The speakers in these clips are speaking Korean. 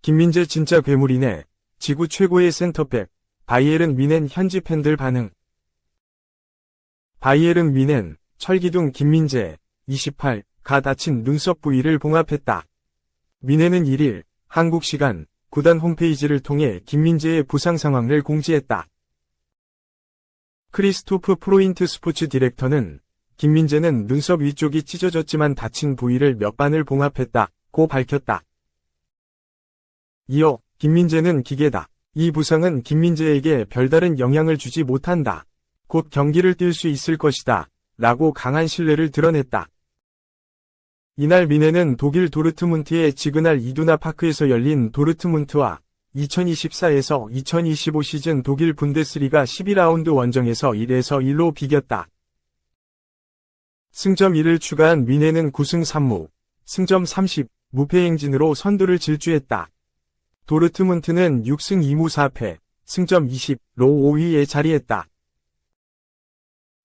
김민재 진짜 괴물이네. 지구 최고의 센터백. 바이에른 뮌헨 현지 팬들 반응. 바이에른 뮌헨, 철기둥 김민재, 28가 다친 눈썹 부위를 봉합했다. 뮌헨은 1일, 한국 시간, 구단 홈페이지를 통해 김민재의 부상 상황을 공지했다. 크리스토프 프로인트 스포츠 디렉터는 김민재는 눈썹 위쪽이 찢어졌지만 다친 부위를 몇 반을 봉합했다고 밝혔다. 이어 김민재는 기계다. 이 부상은 김민재에게 별다른 영향을 주지 못한다. 곧 경기를 뛸 수 있을 것이다. 라고 강한 신뢰를 드러냈다. 이날 뮌헨은 독일 도르트문트의 지그날 이두나 파크에서 열린 도르트문트와 2024에서 2025 시즌 독일 분데스리가 12라운드 원정에서 1에서 1로 비겼다. 승점 1을 추가한 뮌헨은 9승 3무, 승점 30, 무패 행진으로 선두를 질주했다. 도르트문트는 6승 2무 4패, 승점 20로 5위에 자리했다.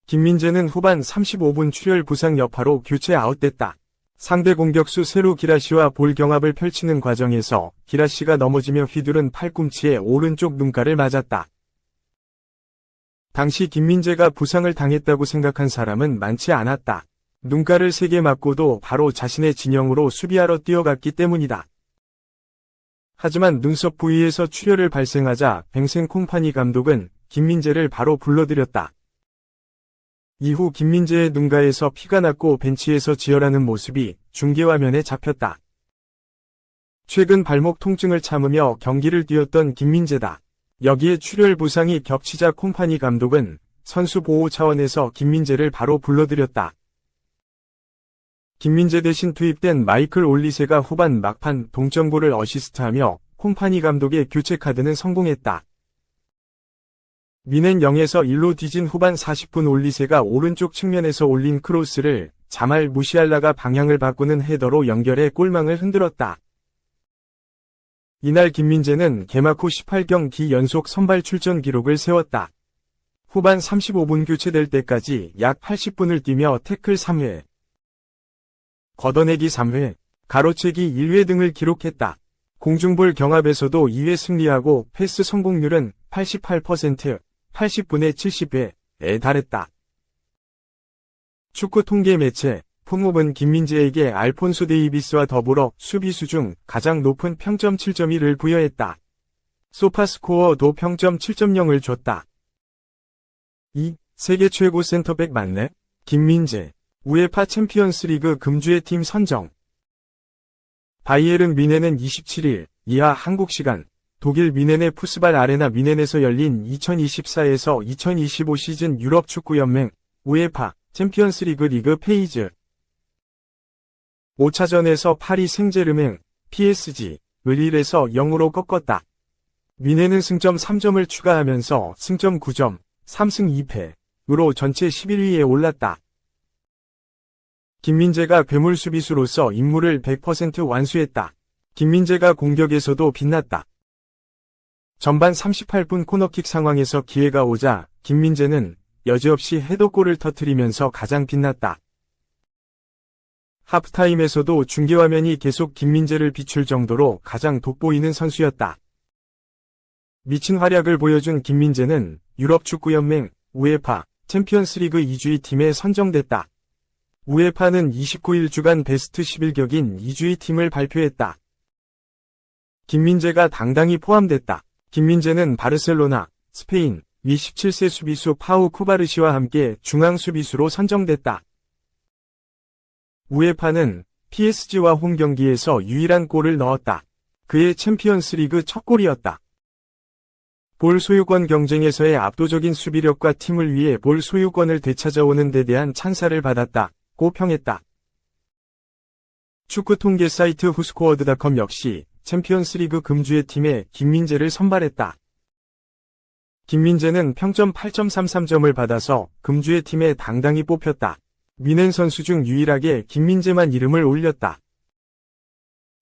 김민재는 후반 35분 출혈 부상 여파로 교체 아웃됐다. 상대 공격수 세루 기라시와 볼 경합을 펼치는 과정에서 기라시가 넘어지며 휘두른 팔꿈치에 오른쪽 눈가를 맞았다. 당시 김민재가 부상을 당했다고 생각한 사람은 많지 않았다. 눈가를 3개 맞고도 바로 자신의 진영으로 수비하러 뛰어갔기 때문이다. 하지만 눈썹 부위에서 출혈을 발생하자 뱅센 콤파니 감독은 김민재를 바로 불러들였다. 이후 김민재의 눈가에서 피가 났고 벤치에서 지혈하는 모습이 중계화면에 잡혔다. 최근 발목 통증을 참으며 경기를 뛰었던 김민재다. 여기에 출혈 부상이 겹치자 콤파니 감독은 선수 보호 차원에서 김민재를 바로 불러들였다. 김민재 대신 투입된 마이클 올리세가 후반 막판 동점골을 어시스트하며 콤파니 감독의 교체 카드는 성공했다. 뮌헨 0에서 1로 뒤진 후반 40분 올리세가 오른쪽 측면에서 올린 크로스를 자말 무시알라가 방향을 바꾸는 헤더로 연결해 골망을 흔들었다. 이날 김민재는 개막 후 18경기 연속 선발 출전 기록을 세웠다. 후반 35분 교체될 때까지 약 80분을 뛰며 태클 3회, 걷어내기 3회, 가로채기 1회 등을 기록했다. 공중볼 경합에서도 2회 승리하고 패스 성공률은 88%, 80분의 70회에 달했다. 축구 통계 매체 폼업은 김민재에게 알폰소 데이비스와 더불어 수비수 중 가장 높은 평점 7.1을 부여했다. 소파스코어도 평점 7.0을 줬다. 세계 최고 센터백 맞네? 김민재. 우에파 챔피언스리그 금주의 팀 선정. 바이에른 뮌헨은 27일 이하 한국 시간 독일 뮌헨의 푸스발 아레나 뮌헨에서 열린 2024에서 2025 시즌 유럽 축구연맹 우에파 챔피언스리그 리그 페이즈 5차전에서 파리 생제르맹 PSG를 1에서 0으로 꺾었다. 뮌헨은 승점 3점을 추가하면서 승점 9점, 3승 2패으로 전체 11위에 올랐다. 김민재가 괴물 수비수로서 임무를 100% 완수했다. 김민재가 공격에서도 빛났다. 전반 38분 코너킥 상황에서 기회가 오자 김민재는 여지없이 헤더골을 터뜨리면서 가장 빛났다. 하프타임에서도 중계화면이 계속 김민재를 비출 정도로 가장 돋보이는 선수였다. 미친 활약을 보여준 김민재는 유럽축구연맹 우에파 챔피언스리그 2주의 팀에 선정됐다. 우에파는 29일 주간 베스트 11격인 2주의 팀을 발표했다. 김민재가 당당히 포함됐다. 김민재는 바르셀로나, 스페인, 위 17세 수비수 파우 쿠바르시와 함께 중앙 수비수로 선정됐다. 우에파는 PSG와 홈 경기에서 유일한 골을 넣었다. 그의 챔피언스리그 첫 골이었다. 볼 소유권 경쟁에서의 압도적인 수비력과 팀을 위해 볼 소유권을 되찾아오는 데 대한 찬사를 받았다고 평했다. 축구 통계 사이트 후스코어드닷컴 역시 챔피언스리그 금주의 팀에 김민재를 선발했다. 김민재는 평점 8.33점을 받아서 금주의 팀에 당당히 뽑혔다. 뮌헨 선수 중 유일하게 김민재만 이름을 올렸다.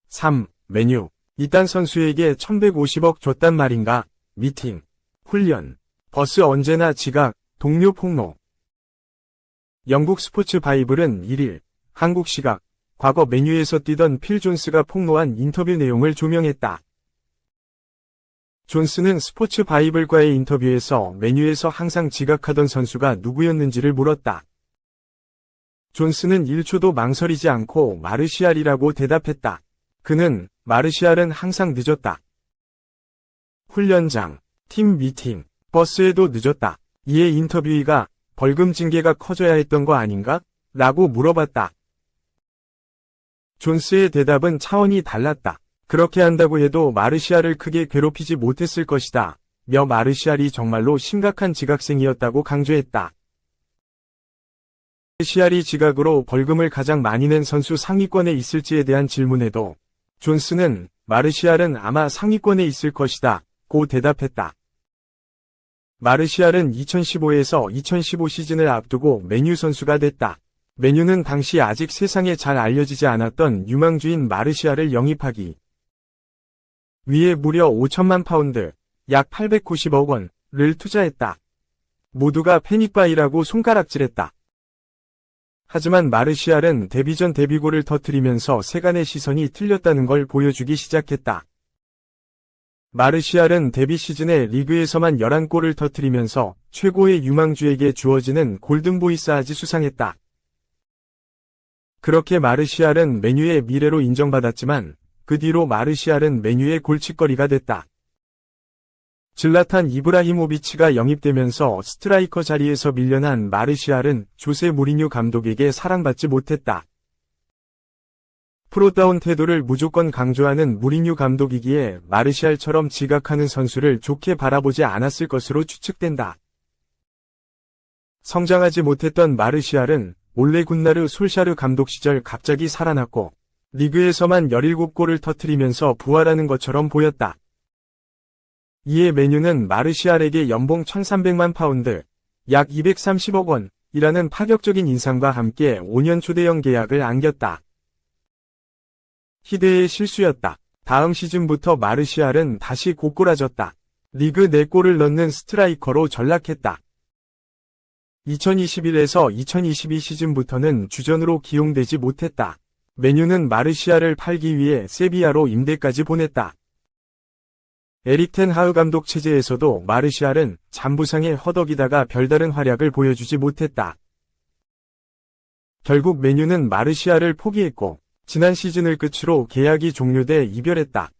3. 메뉴. 이딴 선수에게 1150억 줬단 말인가? 미팅, 훈련, 버스 언제나 지각, 동료 폭로. 영국 스포츠 바이블은 1일 한국 시각 과거 메뉴에서 뛰던 필 존스가 폭로한 인터뷰 내용을 조명했다. 존스는 스포츠 바이블과의 인터뷰에서 메뉴에서 항상 지각하던 선수가 누구였는지를 물었다. 존스는 1초도 망설이지 않고 마르시알이라고 대답했다. 그는 마르시알은 항상 늦었다. 훈련장, 팀 미팅, 버스에도 늦었다. 이에 인터뷰이가 벌금 징계가 커져야 했던 거 아닌가? 라고 물어봤다. 존스의 대답은 차원이 달랐다. 그렇게 한다고 해도 마르시알을 크게 괴롭히지 못했을 것이다. 며 마르시알이 정말로 심각한 지각생이었다고 강조했다. 마르시알이 지각으로 벌금을 가장 많이 낸 선수 상위권에 있을지에 대한 질문에도 존스는 마르시알은 아마 상위권에 있을 것이다. 고 대답했다. 마르시알은 2015에서 2015 시즌을 앞두고 메뉴 선수가 됐다. 메뉴는 당시 아직 세상에 잘 알려지지 않았던 유망주인 마르시알을 영입하기 위해 무려 5천만 파운드, 약 890억 원을 투자했다. 모두가 패닉바이라고 손가락질했다. 하지만 마르시알은 데뷔 전 데뷔골을 터뜨리면서 세간의 시선이 틀렸다는 걸 보여주기 시작했다. 마르시알은 데뷔 시즌에 리그에서만 11골을 터뜨리면서 최고의 유망주에게 주어지는 골든보이스아지 수상했다. 그렇게 마르시알은 메뉴의 미래로 인정받았지만 그 뒤로 마르시알은 메뉴의 골칫거리가 됐다. 질라탄 이브라히모비치가 영입되면서 스트라이커 자리에서 밀려난 마르시알은 조세 무리뉴 감독에게 사랑받지 못했다. 프로다운 태도를 무조건 강조하는 무리뉴 감독이기에 마르시알처럼 지각하는 선수를 좋게 바라보지 않았을 것으로 추측된다. 성장하지 못했던 마르시알은 올레 군나르 솔샤르 감독 시절 갑자기 살아났고 리그에서만 17골을 터뜨리면서 부활하는 것처럼 보였다. 이에 메뉴는 마르시알에게 연봉 1,300만 파운드, 약 230억 원이라는 파격적인 인상과 함께 5년 초대형 계약을 안겼다. 희대의 실수였다. 다음 시즌부터 마르시알은 다시 고꾸라졌다. 리그 4골을 넣는 스트라이커로 전락했다. 2021에서 2022 시즌부터는 주전으로 기용되지 못했다. 메뉴는 마르시알을 팔기 위해 세비야로 임대까지 보냈다. 에릭 텐 하흐 감독 체제에서도 마르시알은 잔부상에 허덕이다가 별다른 활약을 보여주지 못했다. 결국 메뉴는 마르시알을 포기했고 지난 시즌을 끝으로 계약이 종료돼 이별했다.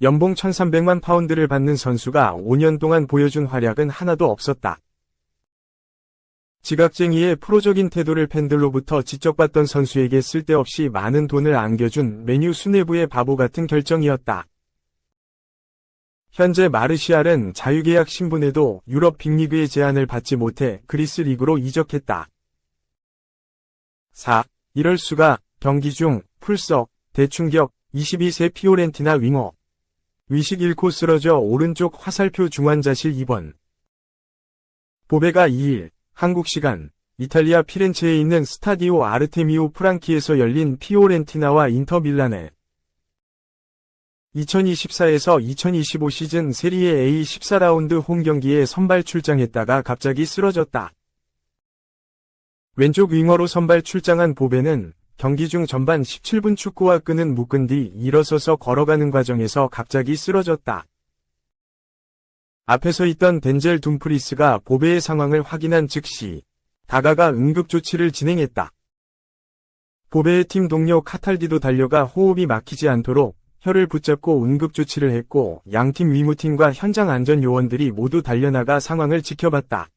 연봉 1,300만 파운드를 받는 선수가 5년 동안 보여준 활약은 하나도 없었다. 지각쟁이의 프로적인 태도를 팬들로부터 지적받던 선수에게 쓸데없이 많은 돈을 안겨준 메뉴 수뇌부의 바보 같은 결정이었다. 현재 마르시알은 자유계약 신분에도 유럽 빅리그의 제안을 받지 못해 그리스 리그로 이적했다. 4. 이럴 수가. 경기 중 풀석, 대충격, 22세 피오렌티나 윙어. 위식 잃고 쓰러져 오른쪽 화살표 중환자실 입원. 보베가 2일 한국 시간 이탈리아 피렌체에 있는 스타디오 아르테미오 프랑키에서 열린 피오렌티나와 인터 밀란의 2024에서 2025 시즌 세리에 A 14라운드 홈 경기에 선발 출장했다가 갑자기 쓰러졌다. 왼쪽 윙어로 선발 출장한 보베는 경기 중 전반 17분 축구와 끈은 묶은 뒤 일어서서 걸어가는 과정에서 갑자기 쓰러졌다. 앞에서 있던 덴젤 둠프리스가 보베의 상황을 확인한 즉시 다가가 응급조치를 진행했다. 보베의 팀 동료 카탈디도 달려가 호흡이 막히지 않도록 혀를 붙잡고 응급조치를 했고 양팀 위무팀과 현장 안전요원들이 모두 달려나가 상황을 지켜봤다.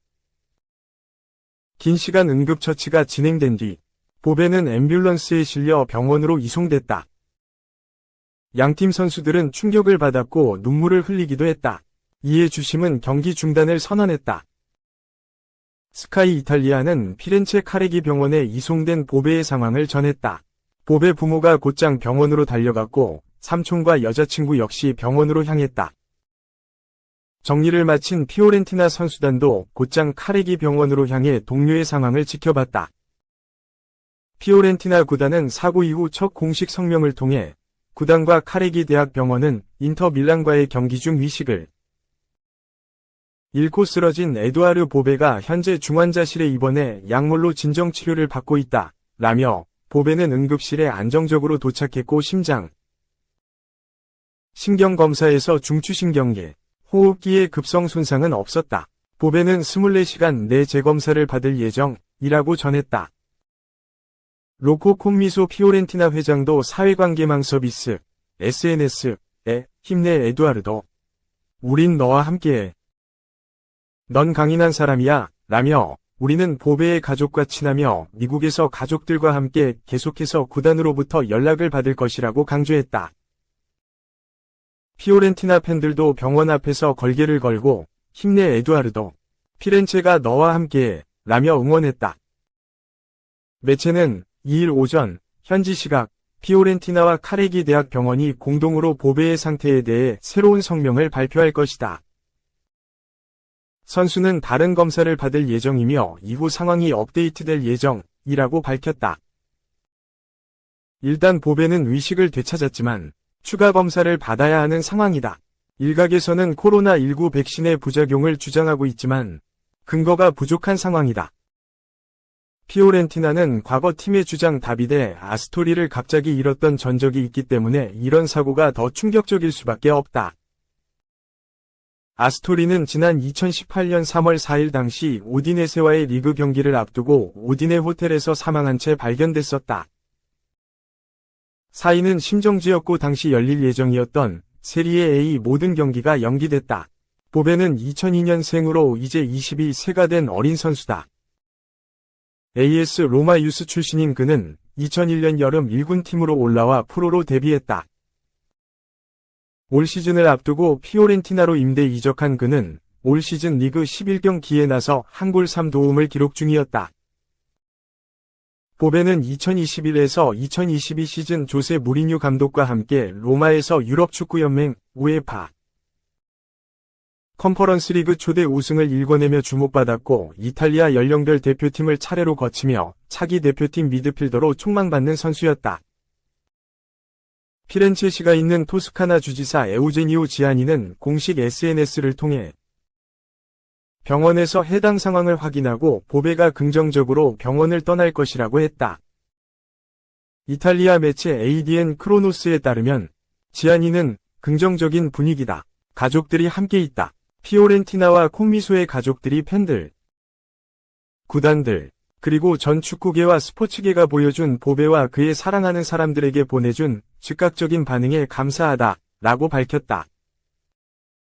긴 시간 응급처치가 진행된 뒤 보베는 앰뷸런스에 실려 병원으로 이송됐다. 양팀 선수들은 충격을 받았고 눈물을 흘리기도 했다. 이에 주심은 경기 중단을 선언했다. 스카이 이탈리아는 피렌체 카레기 병원에 이송된 보베의 상황을 전했다. 보베 부모가 곧장 병원으로 달려갔고 삼촌과 여자친구 역시 병원으로 향했다. 정리를 마친 피오렌티나 선수단도 곧장 카레기 병원으로 향해 동료의 상황을 지켜봤다. 피오렌티나 구단은 사고 이후 첫 공식 성명을 통해 구단과 카레기 대학병원은 인터 밀란과의 경기 중 위식을 잃고 쓰러진 에두아르 보베가 현재 중환자실에 입원해 약물로 진정치료를 받고 있다. 라며 보베는 응급실에 안정적으로 도착했고 심장 신경검사에서 중추신경계, 호흡기의 급성 손상은 없었다. 보배는 24시간 내 재검사를 받을 예정이라고 전했다. 로코 콤미소 피오렌티나 회장도 사회관계망 서비스, SNS에 힘내 에두아르도. 우린 너와 함께해. 넌 강인한 사람이야, 라며 우리는 보배의 가족과 친하며 미국에서 가족들과 함께 계속해서 구단으로부터 연락을 받을 것이라고 강조했다. 피오렌티나 팬들도 병원 앞에서 걸개를 걸고 힘내 에두아르도. 피렌체가 너와 함께해, 라며 응원했다. 매체는 2일 오전 현지 시각 피오렌티나와 카네기 대학 병원이 공동으로 보배의 상태에 대해 새로운 성명을 발표할 것이다. 선수는 다른 검사를 받을 예정이며 이후 상황이 업데이트될 예정이라고 밝혔다. 일단 보배는 의식을 되찾았지만 추가 검사를 받아야 하는 상황이다. 일각에서는 코로나19 백신의 부작용을 주장하고 있지만 근거가 부족한 상황이다. 피오렌티나는 과거 팀의 주장 다비데 아스토리를 갑자기 잃었던 전적이 있기 때문에 이런 사고가 더 충격적일 수밖에 없다. 아스토리는 지난 2018년 3월 4일 당시 오디네세와의 리그 경기를 앞두고 오디네 호텔에서 사망한 채 발견됐었다. 사인은 심정지였고 당시 열릴 예정이었던 세리에 A 모든 경기가 연기됐다. 보배는 2002년생으로 이제 22세가 된 어린 선수다. AS 로마 유스 출신인 그는 2001년 여름 1군 팀으로 올라와 프로로 데뷔했다. 올 시즌을 앞두고 피오렌티나로 임대 이적한 그는 올 시즌 리그 11경기에 나서 한 골 3도움을 기록 중이었다. 보배는 2021에서 2022 시즌 조세 무리뉴 감독과 함께 로마에서 유럽 축구연맹 UEFA 컨퍼런스 리그 초대 우승을 일궈내며 주목받았고 이탈리아 연령별 대표팀을 차례로 거치며 차기 대표팀 미드필더로 촉망받는 선수였다. 피렌체시가 있는 토스카나 주지사 에우제니오 지아니는 공식 SNS를 통해 병원에서 해당 상황을 확인하고 보배가 긍정적으로 병원을 떠날 것이라고 했다. 이탈리아 매체 ADN 크로노스에 따르면 지아니는 긍정적인 분위기다. 가족들이 함께 있다. 피오렌티나와 콤미소의 가족들이 팬들, 구단들, 그리고 전 축구계와 스포츠계가 보여준 보배와 그의 사랑하는 사람들에게 보내준 즉각적인 반응에 감사하다 라고 밝혔다.